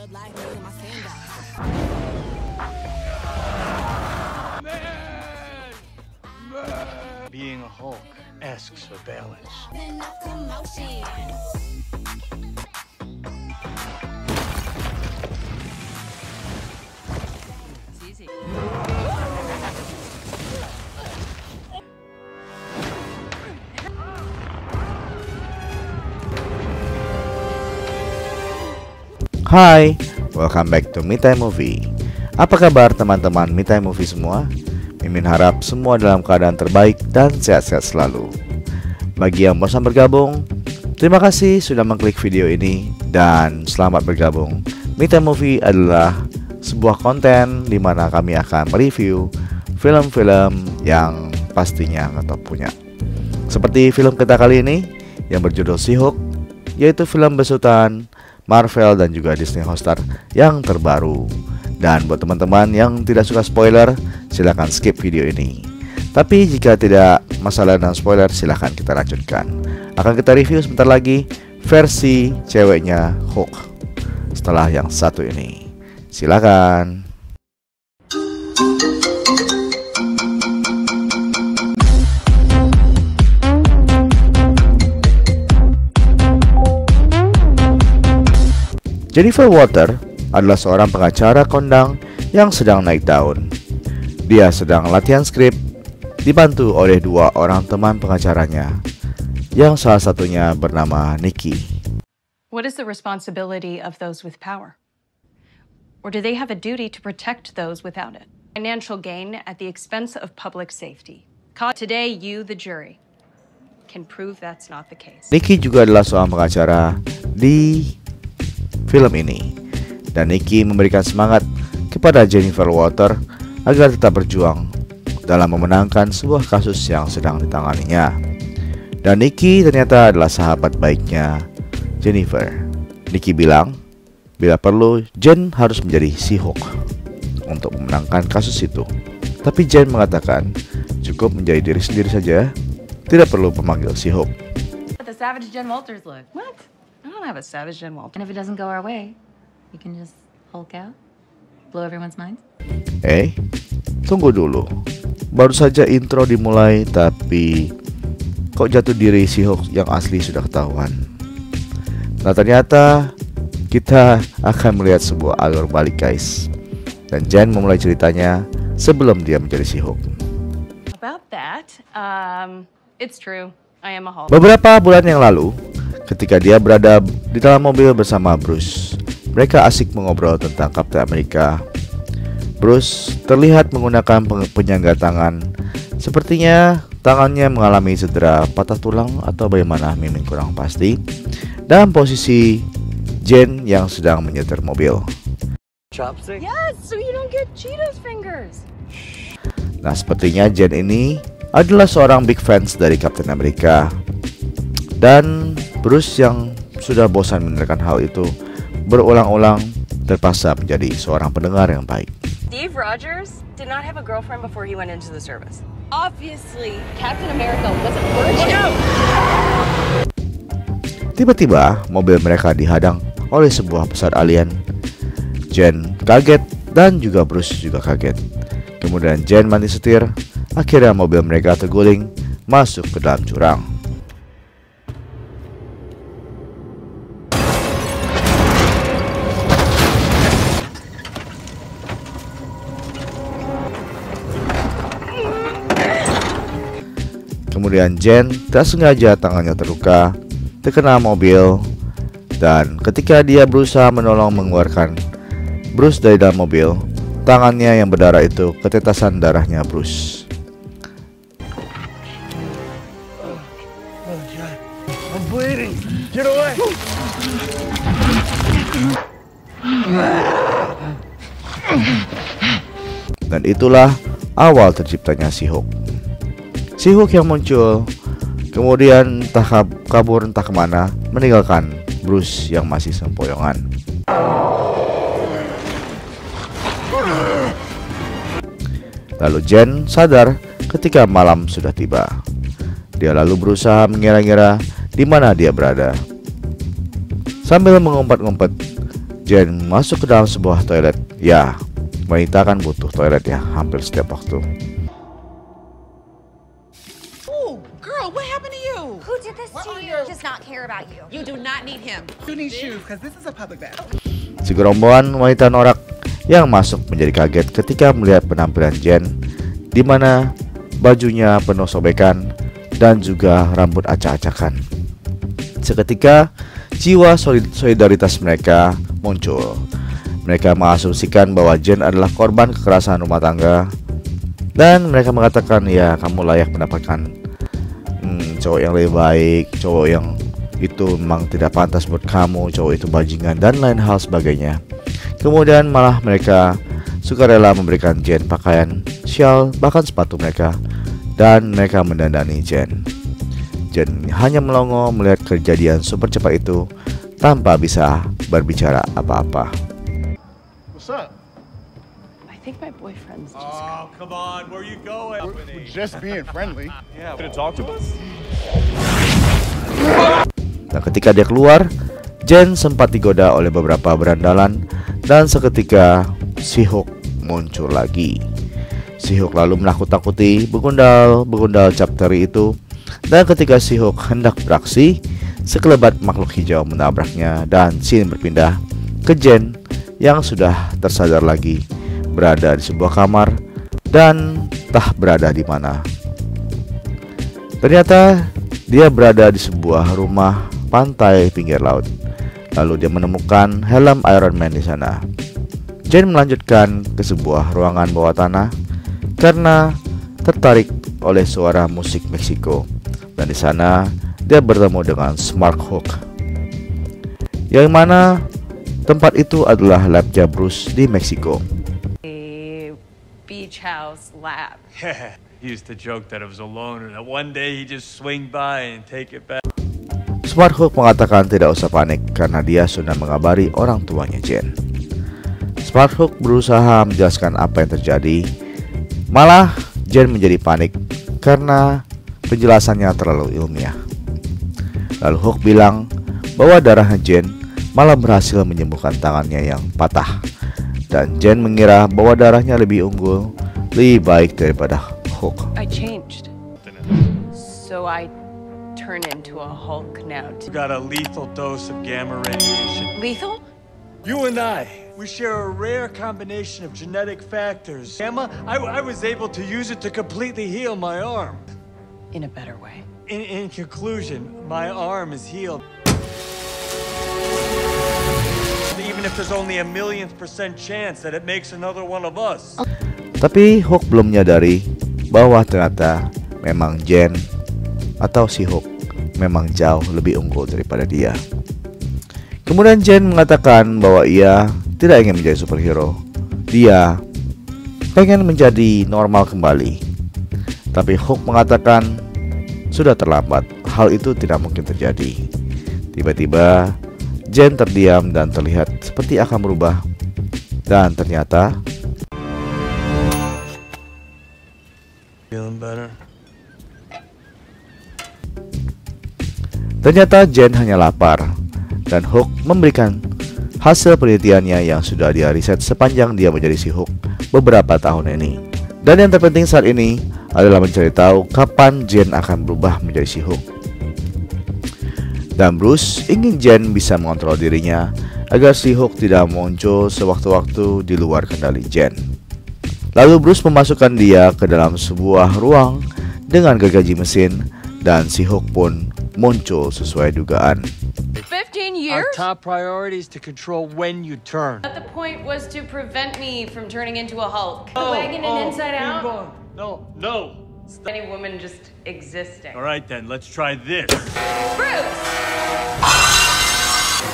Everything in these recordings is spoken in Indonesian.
Being a Hulk asks for balance. It's easy. Hai, welcome back to Me Time Movie. Apa kabar teman-teman Me Time Movie semua? Mimin harap semua dalam keadaan terbaik dan sehat-sehat selalu. Bagi yang bosan bergabung, terima kasih sudah mengklik video ini dan selamat bergabung. Me Time Movie adalah sebuah konten di mana kami akan mereview film-film yang pastinya nggak punya. Seperti film kita kali ini yang berjudul She-Hulk, yaitu film besutan Marvel dan juga Disney Hotstar yang terbaru. Dan buat teman-teman yang tidak suka spoiler, silahkan skip video ini. Tapi jika tidak masalah dengan spoiler, silahkan kita lanjutkan. Akan kita review sebentar lagi versi ceweknya Hulk setelah yang satu ini. Silakan. Jennifer Walters adalah seorang pengacara kondang yang sedang naik daun. Dia sedang latihan skrip, dibantu oleh dua orang teman pengacaranya, yang salah satunya bernama Nikki. What is the responsibility of those with power? Or do they have a duty to protect those without it? Financial gain at the expense of public safety. Today, you, the jury, can prove that's not the case. Nikki juga adalah seorang pengacara di film ini, dan Nikki memberikan semangat kepada Jennifer Walters agar tetap berjuang dalam memenangkan sebuah kasus yang sedang ditanganinya. Dan Nikki ternyata adalah sahabat baiknya Jennifer. Nikki bilang, bila perlu Jen harus menjadi She-Hulk untuk memenangkan kasus itu. Tapi Jen mengatakan cukup menjadi diri sendiri saja, tidak perlu memanggil She-Hulk. The savage Jen Walters look. What? I don't have a savage Jen Walters. And if it doesn't go our way, you can just Hulk out, blow everyone's minds. Tunggu dulu. Baru saja intro dimulai, tapi kok jatuh diri She-Hulk yang asli sudah ketahuan. Nah, ternyata kita akan melihat sebuah alur balik, guys. Dan Jen memulai ceritanya sebelum dia menjadi She-Hulk. About that, it's true. I am a Hulk. Beberapa bulan yang lalu, ketika dia berada di dalam mobil bersama Bruce, mereka asik mengobrol tentang Captain America. Bruce terlihat menggunakan penyangga tangan. Sepertinya tangannya mengalami cedera patah tulang atau bagaimana, Mimin kurang pasti. Dalam posisi Jen yang sedang menyetir mobil. Chopstick? Yes, so you don't get Cheetos fingers. Nah, sepertinya Jen ini adalah seorang big fans dari Captain America. Dan Bruce yang sudah bosan mendengarkan hal itu berulang-ulang terpaksa menjadi seorang pendengar yang baik. Steve Rogers did not have a girlfriend before he went into the service. Obviously, Captain America was a virgin. Tiba-tiba mobil mereka dihadang oleh sebuah pesawat alien. Jen kaget dan juga Bruce juga kaget. Kemudian Jen mati setir. Akhirnya mobil mereka terguling masuk ke dalam jurang. Kemudian Jen tak sengaja tangannya terluka, terkena mobil, dan ketika dia berusaha menolong mengeluarkan Bruce dari dalam mobil, tangannya yang berdarah itu ketetasan darahnya Bruce. I'm bleeding. Get away. Dan itulah awal terciptanya She-Hulk. She-Hulk yang muncul, kemudian entah kabur entah kemana, meninggalkan Bruce yang masih sempoyongan. Lalu Jen sadar ketika malam sudah tiba. Dia lalu berusaha mengira-ngira di mana dia berada. Sambil mengumpat-ngumpat, Jen masuk ke dalam sebuah toilet. Ya, wanita kan butuh toilet ya hampir setiap waktu. Oh, girl, what happened to you? Who did this to you? Does not care about you. You do not need him. You need shoes because this is a public bathroom. Segerombolan wanita norak yang masuk menjadi kaget ketika melihat penampilan Jen, di mana bajunya penuh sobekan dan juga rambut acak-acakan. Seketika jiwa solidaritas mereka muncul. Mereka mengasumsikan bahwa Jen adalah korban kekerasan rumah tangga, dan mereka mengatakan, ya kamu layak mendapatkan cowok yang lebih baik, cowok yang itu memang tidak pantas buat kamu, cowok itu bajingan dan lain hal sebagainya. Kemudian malah mereka sukarela memberikan Jen pakaian, syal, bahkan sepatu mereka, dan mereka mendandani Jen. Jen hanya melongo melihat kejadian super cepat itu tanpa bisa berbicara apa-apa. What's up? I think my boyfriend's just. Oh, come on, where you going? We're just being friendly. Yeah, gonna talk to us? Nah, ketika dia keluar, Jen sempat digoda oleh beberapa berandalan, dan seketika Si-hook muncul lagi. Si-hook lalu menakut-takuti begundal Chapteri itu, dan ketika Si-hook hendak beraksi, sekelebat makhluk hijau menabraknya, dan scene berpindah ke Jen yang sudah tersadar lagi, berada di sebuah kamar dan entah berada di mana. Ternyata dia berada di sebuah rumah pantai pinggir laut. Lalu dia menemukan helm Iron Man di sana. Jen melanjutkan ke sebuah ruangan bawah tanah karena tertarik oleh suara musik Meksiko, dan di sana dia bertemu dengan Smarthook, yang mana tempat itu adalah labnya Bruce di Meksiko. A beach house lab. Yeah, he used to joke that it was a loner, that one day he just swing by and take it back. Smarthook mengatakan tidak usah panik karena dia sudah mengabari orang tuanya Jen. Smarthook berusaha menjelaskan apa yang terjadi, malah Jen menjadi panik karena penjelasannya terlalu ilmiah. Lalu Hook bilang bahwa darahnya Jen malah berhasil menyembuhkan tangannya yang patah, dan Jen mengira bahwa darahnya lebih unggul, lebih baik daripada Hook. I changed. So I turn into a Hulk now. Got a lethal dose of gamma radiation. Lethal? You and I, we share a rare combination of genetic factors. Gamma, I was able to use it to completely heal my arm. In a better way. In conclusion, my arm is healed. Even if there's only a 1,000,000% chance that it makes another one of us. Tapi Hook belum menyadari bahwa ternyata memang Jen atau si Hook memang jauh lebih unggul daripada dia. Kemudian Jen mengatakan bahwa ia tidak ingin menjadi superhero. Dia pengen menjadi normal kembali. Tapi Hook mengatakan sudah terlambat, hal itu tidak mungkin terjadi. Tiba-tiba Jen terdiam dan terlihat seperti akan berubah. Dan ternyata Feeling better? Ternyata Jen hanya lapar, dan Hook memberikan hasil penelitiannya yang sudah dia riset sepanjang dia menjadi si Hook beberapa tahun ini. Dan yang terpenting saat ini adalah mencari tahu kapan Jen akan berubah menjadi si Hook. Dan Bruce ingin Jen bisa mengontrol dirinya agar si Hook tidak muncul sewaktu-waktu di luar kendali Jen. Lalu Bruce memasukkan dia ke dalam sebuah ruang dengan gergaji mesin, dan si Hook pun muncul sesuai dugaan. 15 Our years? top priority is to control when you turn. But the point was to prevent me from turning into a Hulk. The wagon and Inside Out? No. Any woman just existing. All right then, let's try this. Bruce!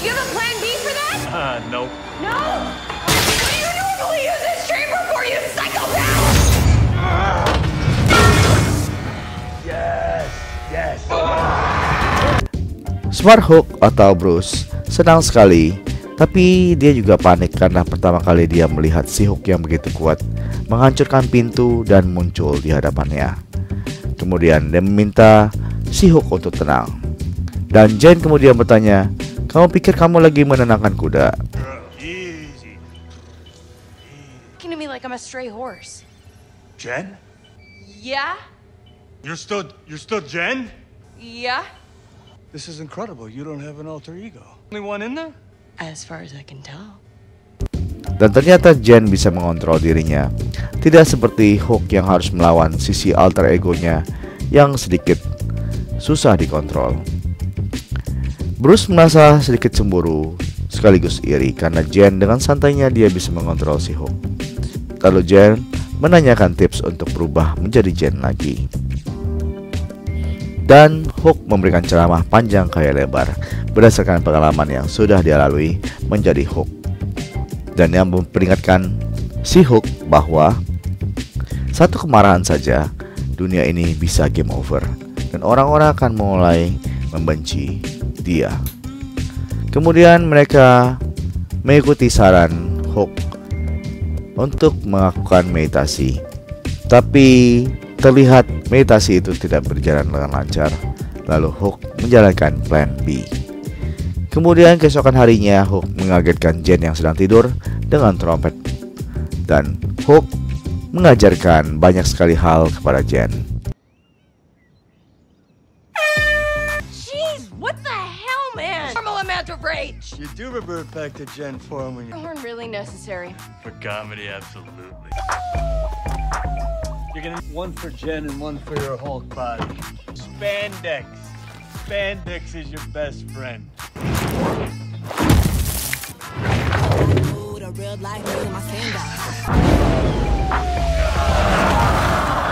You have a plan B for that? Nope. No? What do you normally use this chamber for, you psychopath? Yes. Smarthook atau Bruce senang sekali, tapi dia juga panik karena pertama kali dia melihat si Hook yang begitu kuat menghancurkan pintu dan muncul di hadapannya. Kemudian dia meminta si Hook untuk tenang. Dan Jen kemudian bertanya, "Kamu pikir kamu lagi menenangkan kuda?" like I'm a stray horse. Jen? Yeah? You're still Jen? Yeah? This is incredible. You don't have an alter ego. Only one in there? As far as I can tell. Dan ternyata Jen bisa mengontrol dirinya, tidak seperti Hook yang harus melawan sisi alter egonya yang sedikit susah dikontrol. Bruce merasa sedikit cemburu sekaligus iri karena Jen dengan santainya dia bisa mengontrol si Hook. Lalu Jen menanyakan tips untuk berubah menjadi Jen lagi. Dan Hook memberikan ceramah panjang kaya lebar berdasarkan pengalaman yang sudah dia lalui menjadi Hook. Dan yang memperingatkan si Hook bahwa satu kemarahan saja dunia ini bisa game over dan orang-orang akan mulai membenci dia. Kemudian mereka mengikuti saran Hook untuk melakukan meditasi. Tapi terlihat meditasi itu tidak berjalan dengan lancar. Lalu Hook menjalankan plan B. Kemudian keesokan harinya Hook mengagetkan Jen yang sedang tidur dengan trompet. Dan Hook mengajarkan banyak sekali hal kepada Jen. Jeez, what the hell, man? Normal amount of rage. You do revert back to Jen form when you... Horn really necessary. For comedy, absolutely. You're gonna need one for Jen and one for your Hulk body. Spandex. Spandex is your best friend.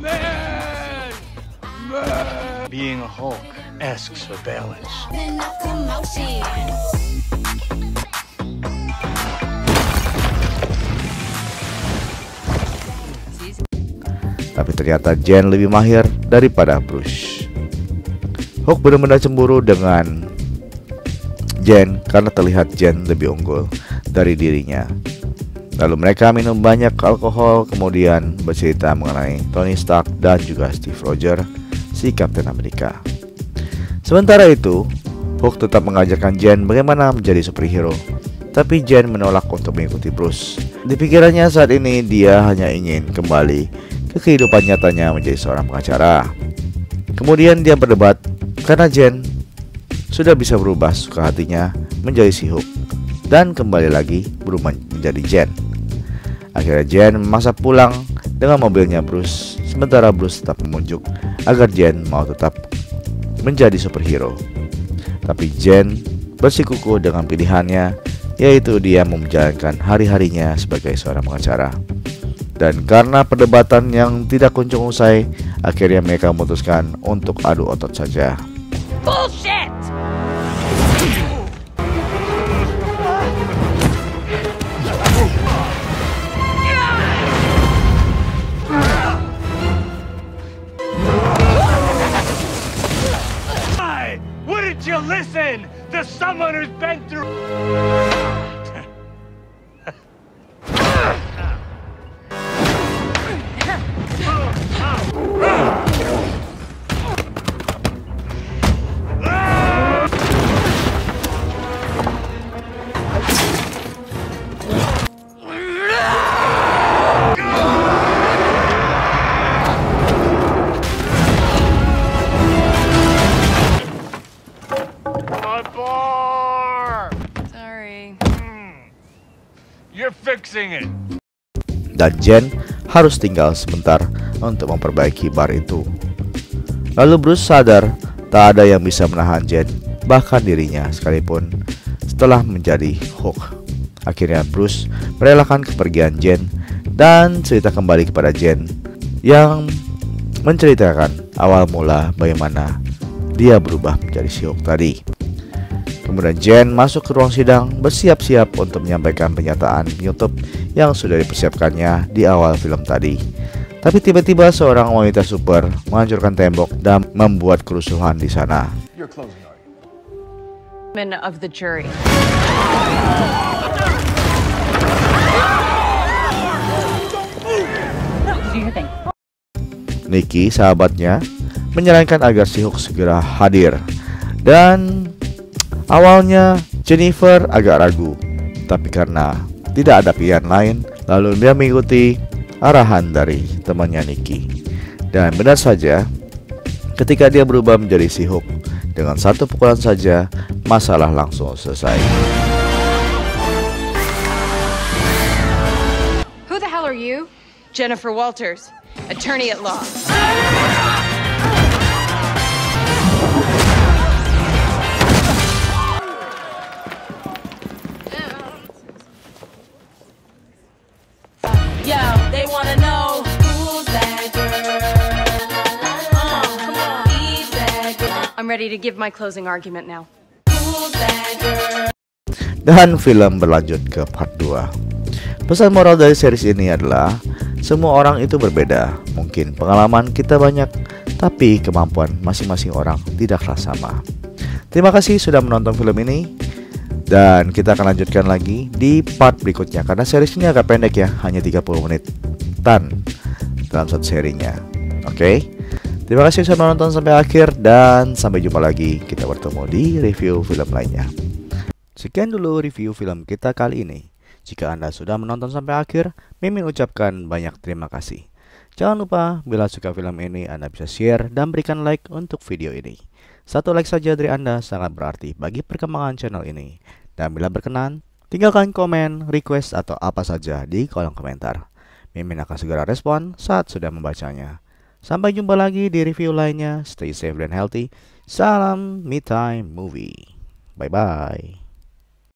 Man! Being a Hulk asks for balance. Tapi ternyata Jen lebih mahir daripada Bruce. Hook benar-benar cemburu dengan Jen karena terlihat Jen lebih unggul dari dirinya. Lalu mereka minum banyak alkohol, kemudian bercerita mengenai Tony Stark dan juga Steve Rogers, si Captain America. Sementara itu, Hook tetap mengajarkan Jen bagaimana menjadi superhero. Tapi Jen menolak untuk mengikuti Bruce. Di pikirannya saat ini dia hanya ingin kembali ke kehidupan nyatanya menjadi seorang pengacara. Kemudian dia berdebat karena Jen sudah bisa berubah suka hatinya menjadi si Hook dan kembali lagi berubah menjadi Jen. Akhirnya Jen memaksa pulang dengan mobilnya Bruce, sementara Bruce tetap memujuk agar Jen mau tetap menjadi superhero. Tapi Jen bersikukuh dengan pilihannya, yaitu dia mau menjalankan hari-harinya sebagai seorang pengacara. Dan karena perdebatan yang tidak kunjung usai, akhirnya mereka memutuskan untuk adu otot saja. Bullshit! Wouldn't you listen to someone who's been through... You're fixing it. Dan Jen harus tinggal sebentar untuk memperbaiki bar itu. Lalu Bruce sadar tak ada yang bisa menahan Jen, bahkan dirinya sekalipun setelah menjadi Hulk. Akhirnya Bruce merelakan kepergian Jen dan cerita kembali kepada Jen yang menceritakan awal mula bagaimana dia berubah menjadi si Hulk tadi. Kemudian Jen masuk ke ruang sidang bersiap-siap untuk menyampaikan pernyataan penutup yang sudah dipersiapkannya di awal film tadi. Tapi tiba-tiba seorang wanita super menghancurkan tembok dan membuat kerusuhan di sana. Of the jury. Nikki, sahabatnya, menyarankan agar si Hulk segera hadir. Dan awalnya Jennifer agak ragu, tapi karena tidak ada pilihan lain, lalu dia mengikuti arahan dari temannya Nikki. Dan benar saja, ketika dia berubah menjadi si Hook, dengan satu pukulan saja, masalah langsung selesai. Who the hell are you? Jennifer Walters, attorney at law. Yo, they wanna know who's that girl. Come on, who's that girl? I'm ready to give my closing argument now. Who's that girl? Dan film berlanjut ke part 2. Pesan moral dari series ini adalah semua orang itu berbeda. Mungkin pengalaman kita banyak, tapi kemampuan masing-masing orang tidaklah sama. Terima kasih sudah menonton film ini. Dan kita akan lanjutkan lagi di part berikutnya, karena series ini agak pendek ya, hanya 30 menitan dalam satu serinya. Oke? Terima kasih sudah menonton sampai akhir, dan sampai jumpa lagi. Kita bertemu di review film lainnya. Sekian dulu review film kita kali ini. Jika Anda sudah menonton sampai akhir, Mimin ucapkan banyak terima kasih. Jangan lupa, bila suka film ini, Anda bisa share dan berikan like untuk video ini. Satu like saja dari Anda sangat berarti bagi perkembangan channel ini. Dan bila berkenan, tinggalkan komen, request, atau apa saja di kolom komentar. Mimin akan segera respon saat sudah membacanya. Sampai jumpa lagi di review lainnya. Stay safe dan healthy. Salam Me Time Movie. Bye-bye.